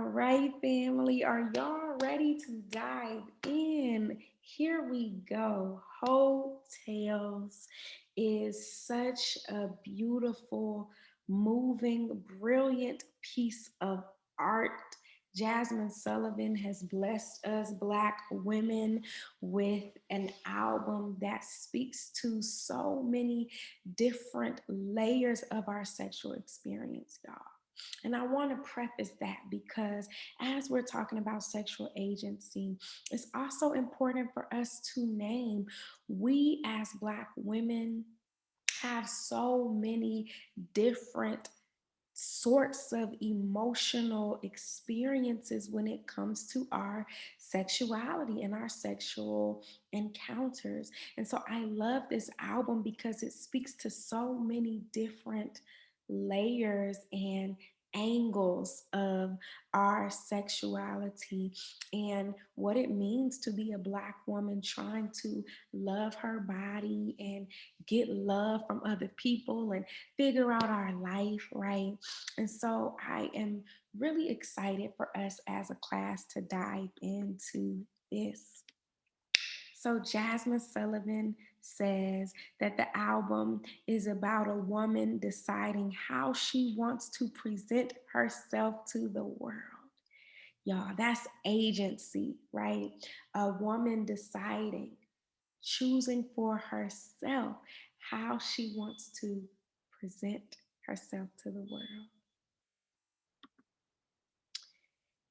right, family, are y'all ready to dive in? Here we go. Hotels is such a beautiful, moving, brilliant piece of art. Jasmine Sullivan has blessed us, Black women, with an album that speaks to so many different layers of our sexual experience, y'all. And I want to preface that because as we're talking about sexual agency, it's also important for us to name we as Black women have so many different sorts of emotional experiences when it comes to our sexuality and our sexual encounters. And so I love this album because it speaks to so many different layers and angles of our sexuality and what it means to be a Black woman trying to love her body and get love from other people and figure out our life, right? And so I am really excited for us as a class to dive into this. So Jasmine Sullivan says that the album is about a woman deciding how she wants to present herself to the world. Y'all, that's agency, right? A woman deciding, choosing for herself how she wants to present herself to the world.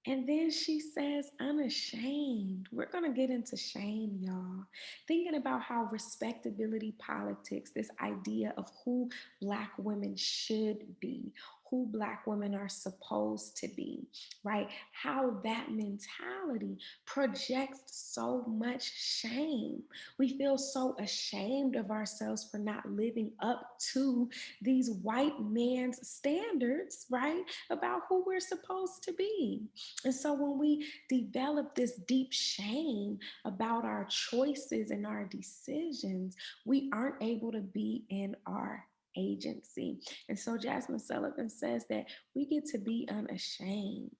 And then she says, unashamed. We're going to get into shame, y'all. Thinking about how respectability politics, this idea of who Black women should be, who Black women are supposed to be, right? How that mentality projects so much shame. We feel so ashamed of ourselves for not living up to these white man's standards, right? About who we're supposed to be. And so when we develop this deep shame about our choices and our decisions, we aren't able to be in our agency. And so Jasmine Sullivan says that we get to be unashamed.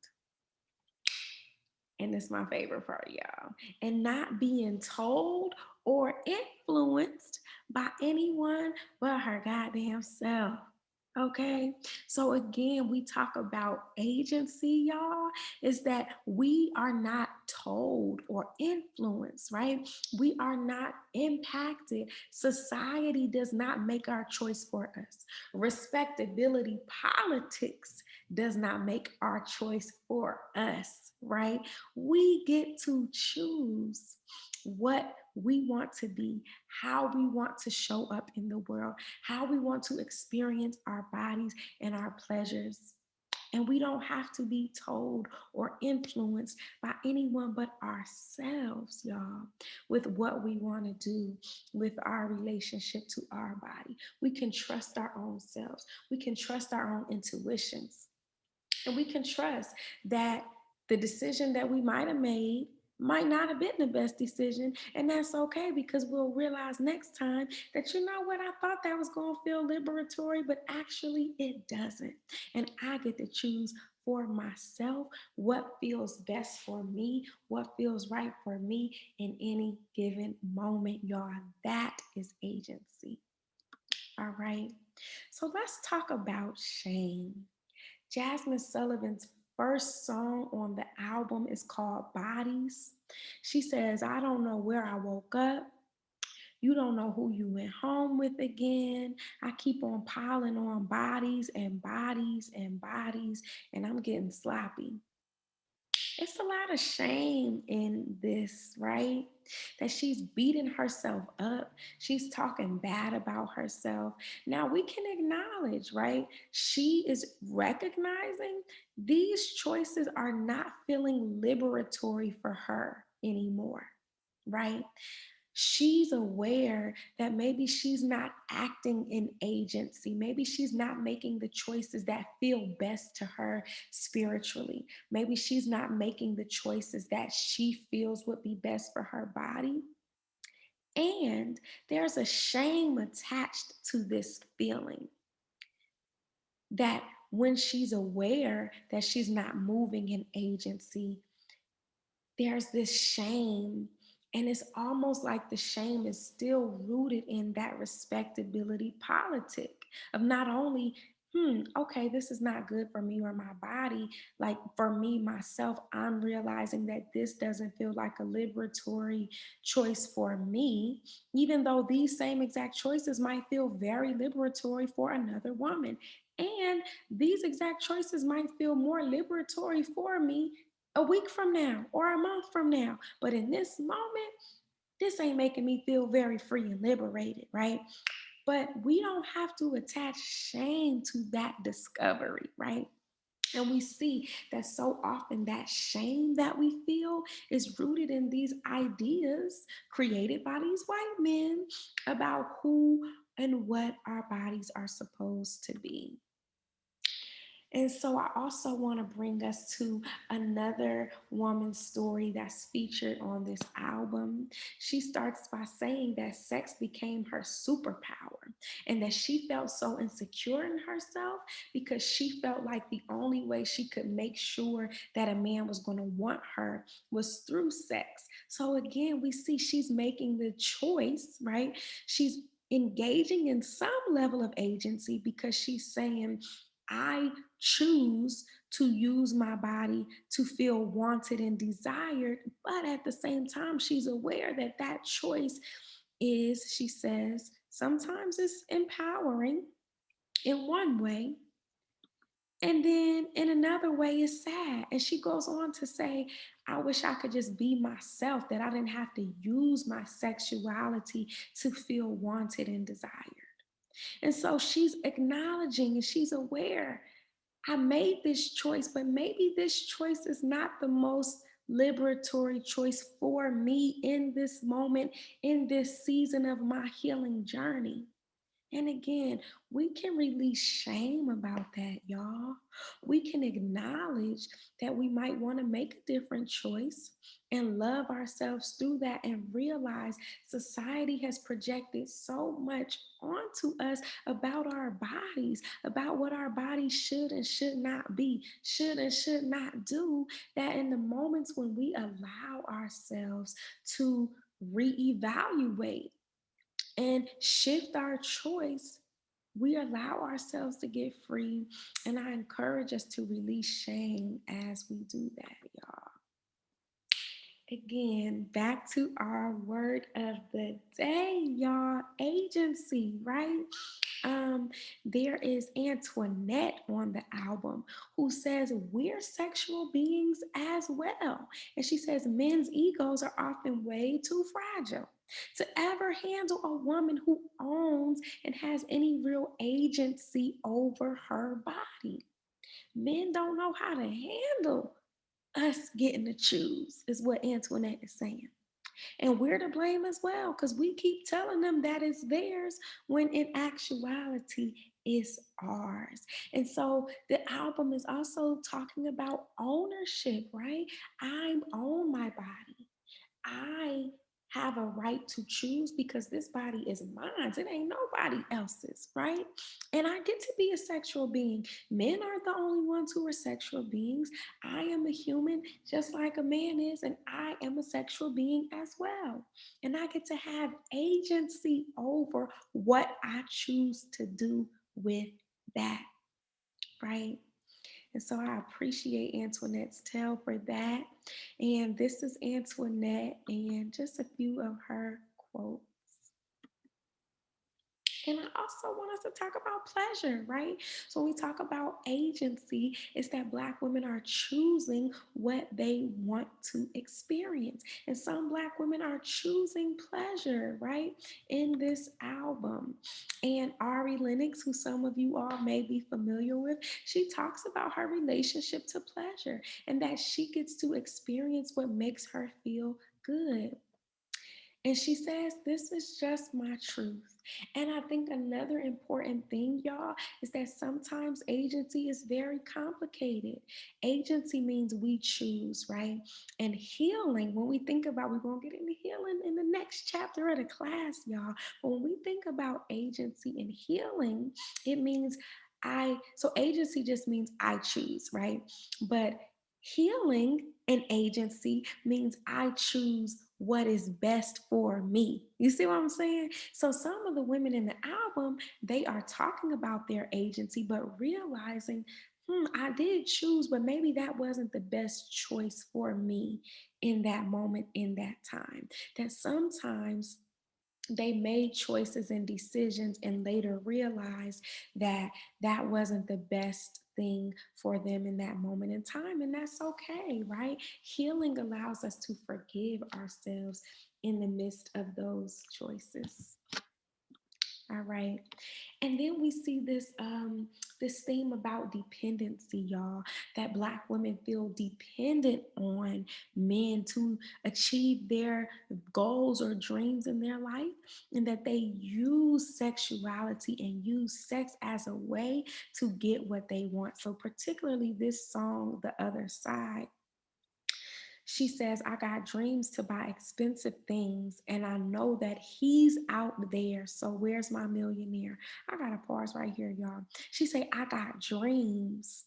And it's my favorite part, y'all. And not being told or influenced by anyone but her goddamn self. Okay. So again, we talk about agency, y'all, is that we are not told or influenced, right? We are not impacted. Society does not make our choice for us. Respectability politics does not make our choice for us, right? We get to choose what we want to be, how we want to show up in the world, how we want to experience our bodies and our pleasures. And we don't have to be told or influenced by anyone but ourselves, y'all, with what we want to do with our relationship to our body. We can trust our own selves. We can trust our own intuitions. And we can trust that the decision that we might have made might not have been the best decision. And that's okay because we'll realize next time that, you know what, I thought that was going to feel liberatory, but actually it doesn't. And I get to choose for myself what feels best for me, what feels right for me in any given moment, y'all. That is agency. All right. So let's talk about shame. Jasmine Sullivan's first song on the album is called Bodies. She says, I don't know where I woke up. You don't know who you went home with again. I keep on piling on bodies and bodies and bodies, and I'm getting sloppy. It's a lot of shame in this, right? That she's beating herself up. She's talking bad about herself. Now we can acknowledge, right? She is recognizing these choices are not feeling liberatory for her anymore, right? She's aware that maybe she's not acting in agency. Maybe she's not making the choices that feel best to her spiritually. Maybe she's not making the choices that she feels would be best for her body. And there's a shame attached to this feeling that when she's aware that she's not moving in agency, there's this shame. And it's almost like the shame is still rooted in that respectability politic of not only, okay, this is not good for me or my body. Like for me, myself, I'm realizing that this doesn't feel like a liberatory choice for me, even though these same exact choices might feel very liberatory for another woman. And these exact choices might feel more liberatory for me a week from now or a month from now. But in this moment, this ain't making me feel very free and liberated, right? But we don't have to attach shame to that discovery, right? And we see that so often that shame that we feel is rooted in these ideas created by these white men about who and what our bodies are supposed to be. And so I also want to bring us to another woman's story that's featured on this album. She starts by saying that sex became her superpower and that she felt so insecure in herself because she felt like the only way she could make sure that a man was going to want her was through sex. So again, we see she's making the choice, right? She's engaging in some level of agency because she's saying, I choose to use my body to feel wanted and desired. But at the same time, she's aware that that choice is, she says, sometimes it's empowering in one way. And then in another way, it's sad. And she goes on to say, I wish I could just be myself, that I didn't have to use my sexuality to feel wanted and desired. And so she's acknowledging and she's aware, I made this choice, but maybe this choice is not the most liberatory choice for me in this moment, in this season of my healing journey. And again, we can release shame about that, y'all. We can acknowledge that we might want to make a different choice and love ourselves through that and realize society has projected so much onto us about our bodies, about what our bodies should and should not be, should and should not do, that in the moments when we allow ourselves to reevaluate and shift our choice, we allow ourselves to get free. And I encourage us to release shame as we do that, y'all. Again, back to our word of the day, y'all. Agency, right? Um, there is Antoinette on the album who says we're sexual beings as well. And she says men's egos are often way too fragile to ever handle a woman who owns and has any real agency over her body. Men don't know how to handle us getting to choose, is what Antoinette is saying. And we're to blame as well because we keep telling them that it's theirs when in actuality it's ours. And so the album is also talking about ownership, right? I own my body. I have a right to choose because this body is mine. It ain't nobody else's, right? And I get to be a sexual being. Men aren't the only ones who are sexual beings. I am a human just like a man is, and I am a sexual being as well. And I get to have agency over what I choose to do with that, right? And so I appreciate Antoinette's tale for that. And this is Antoinette and just a few of her quotes. And I also want us to talk about pleasure, right? So when we talk about agency, it's that Black women are choosing what they want to experience. And some Black women are choosing pleasure, right? In this album. And Ari Lennox, who some of you all may be familiar with, she talks about her relationship to pleasure and that she gets to experience what makes her feel good. And she says, this is just my truth. And I think another important thing, y'all, is that sometimes agency is very complicated. Agency means we choose, right? And healing, when we think about, we're going to get into healing in the next chapter of the class, y'all. But when we think about agency and healing, it means so agency just means I choose, right? But healing and agency means I choose what is best for me. You see what I'm saying? So some of the women in the album, they are talking about their agency, but realizing, I did choose, but maybe that wasn't the best choice for me in that moment, in that time. That sometimes they made choices and decisions and later realized that that wasn't the best thing for them in that moment in time. And that's okay, right? Healing allows us to forgive ourselves in the midst of those choices. All right. And then we see this theme about dependency, y'all, that Black women feel dependent on men to achieve their goals or dreams in their life, and that they use sexuality and use sex as a way to get what they want. So particularly this song, The Other Side, she says, I got dreams to buy expensive things, and I know that he's out there. So where's my millionaire? I got to pause right here, y'all. She said, I got dreams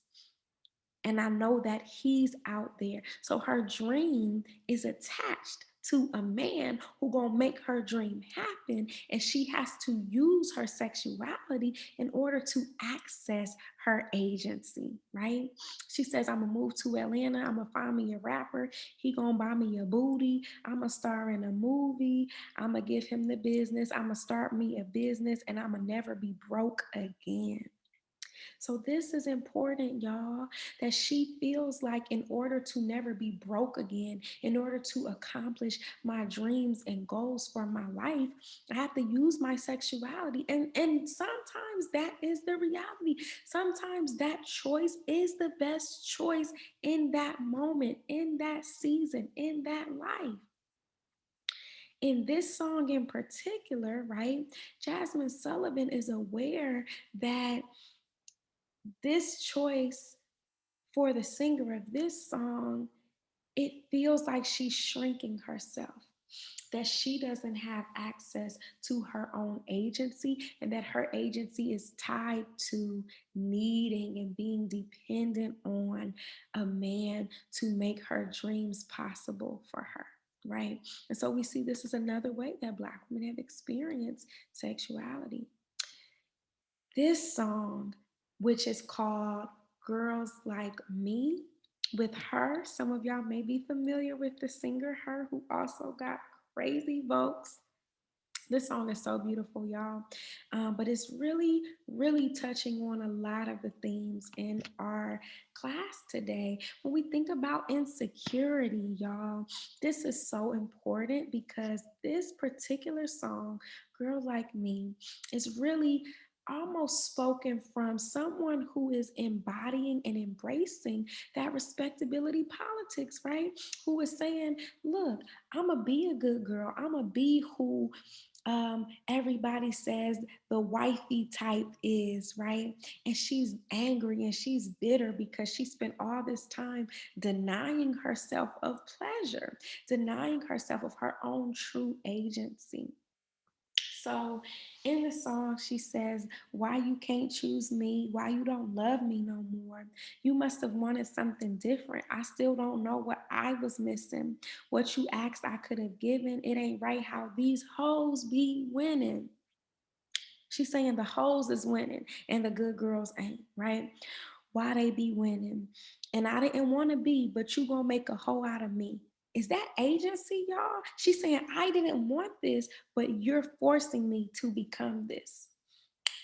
and I know that he's out there. So her dream is attached to a man who gonna make her dream happen, and she has to use her sexuality in order to access her agency, right? She says, I'm gonna move to Atlanta, I'm gonna find me a rapper, he gonna buy me a booty, I'm gonna star in a movie, I'm gonna give him the business, I'm gonna start me a business, and I'm gonna never be broke again. So this is important, y'all, that she feels like in order to never be broke again, in order to accomplish my dreams and goals for my life, I have to use my sexuality. And sometimes that is the reality. Sometimes that choice is the best choice in that moment, in that season, in that life. In this song in particular, right, Jasmine Sullivan is aware that this choice for the singer of this song, it feels like she's shrinking herself, that she doesn't have access to her own agency, and that her agency is tied to needing and being dependent on a man to make her dreams possible for her. Right. And so we see this is another way that Black women have experienced sexuality. This song, which is called Girls Like Me, with her, some of y'all may be familiar with the singer Her, who also got crazy vocals. This song is so beautiful, y'all. But it's really, really touching on a lot of the themes in our class today. When we think about insecurity, y'all, this is so important because this particular song, Girl Like Me, is really almost spoken from someone who is embodying and embracing that respectability politics, right? Who is saying, look, I'm going to be a good girl. I'm going to be who everybody says the wifey type is, right? And she's angry and she's bitter because she spent all this time denying herself of pleasure, denying herself of her own true agency. So in the song, she says, why you can't choose me, why you don't love me no more. You must have wanted something different. I still don't know what I was missing. What you asked, I could have given. It ain't right how these hoes be winning. She's saying the hoes is winning and the good girls ain't, right? Why they be winning? And I didn't want to be, but you gonna make a hoe out of me. Is that agency, y'all? She's saying, I didn't want this, but you're forcing me to become this.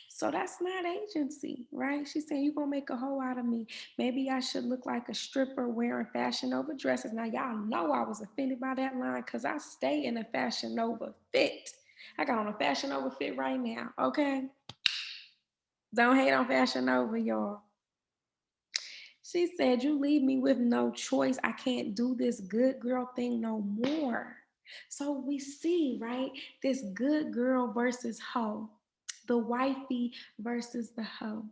So that's not agency, right? She's saying, you're going to make a hoe out of me. Maybe I should look like a stripper wearing Fashion Nova dresses. Now, y'all know I was offended by that line because I stay in a Fashion Nova fit. I got on a Fashion Nova fit right now, okay? Don't hate on Fashion Nova, y'all. She said, you leave me with no choice. I can't do this good girl thing no more. So we see, right, this good girl versus hoe. the wifey versus the hoe.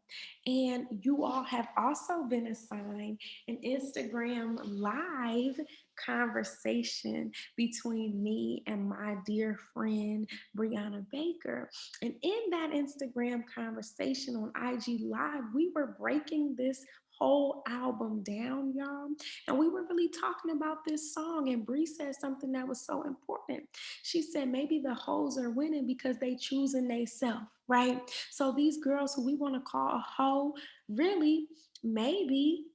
And you all have also been assigned an Instagram live conversation between me and my dear friend Brianna Baker. And in that Instagram conversation on IG Live, we were breaking this whole album down, y'all. And we were really talking about this song. And Bree said something that was so important. She said maybe the hoes are winning because they choosing they self, right? So these girls who we want to call a hoe, really, maybe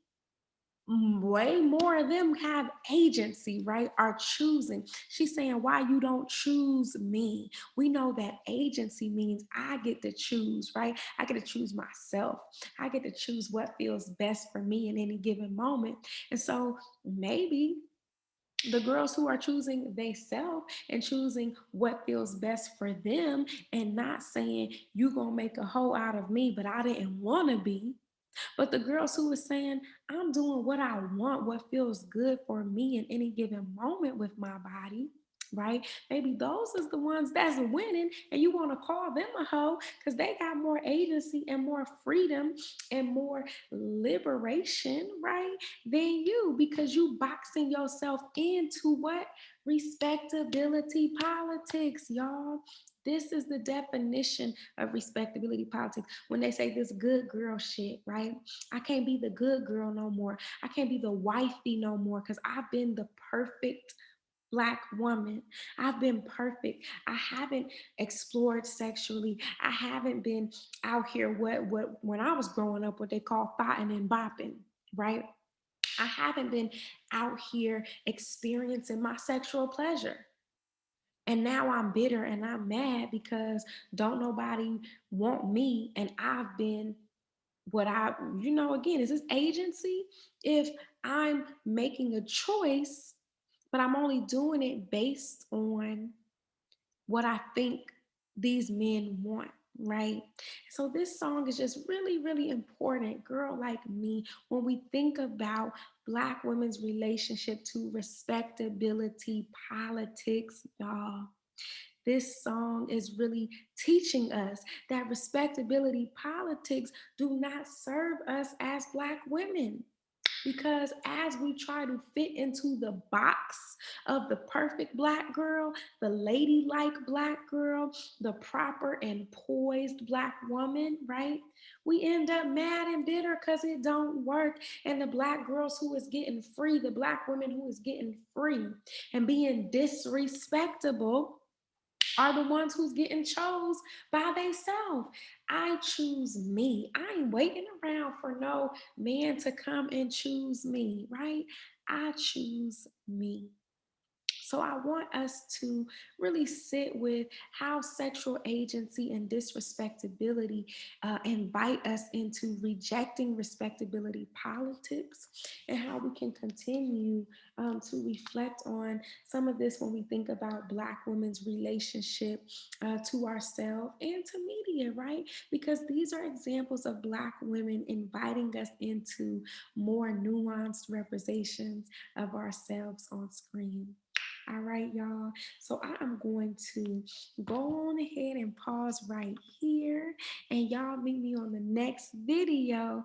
way more of them have agency, right? Are choosing. She's saying, why you don't choose me? We know that agency means I get to choose, right? I get to choose myself. I get to choose what feels best for me in any given moment. And so maybe the girls who are choosing they self and choosing what feels best for them and not saying you gonna make a hoe out of me, but I didn't want to be, but the girls who are saying, I'm doing what I want, what feels good for me in any given moment with my body, right? Maybe those is the ones that's winning, and you want to call them a hoe because they got more agency and more freedom and more liberation, right? Than you, because you boxing yourself into what? Respectability politics, y'all. This is the definition of respectability politics. When they say this good girl shit, right? I can't be the good girl no more. I can't be the wifey no more because I've been the perfect Black woman. I've been perfect. I haven't explored sexually. I haven't been out here what when I was growing up, what they call fighting and bopping, right? I haven't been out here experiencing my sexual pleasure. And now I'm bitter and I'm mad because don't nobody want me and I've been what I, again, is this agency? If I'm making a choice, but I'm only doing it based on what I think these men want, right? So this song is just really, really important, girl like me, when we think about Black women's relationship to respectability politics, y'all. This song is really teaching us that respectability politics do not serve us as Black women. Because as we try to fit into the box of the perfect Black girl, the ladylike Black girl, the proper and poised Black woman, right? We end up mad and bitter because it don't work. And the Black girls who is getting free, the Black women who is getting free and being disrespectable are the ones who's getting chose by themselves. I choose me. I ain't waiting around for no man to come and choose me, right? I choose me. So I want us to really sit with how sexual agency and disrespectability invite us into rejecting respectability politics, and how we can continue to reflect on some of this when we think about Black women's relationship to ourselves and to media, right? Because these are examples of Black women inviting us into more nuanced representations of ourselves on screen. All right, y'all. So I am going to go on ahead and pause right here. And y'all meet me on the next video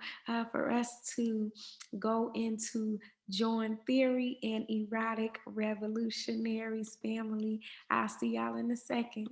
for us to go into Join Theory and Erotic Revolutionaries family. I'll see y'all in a second.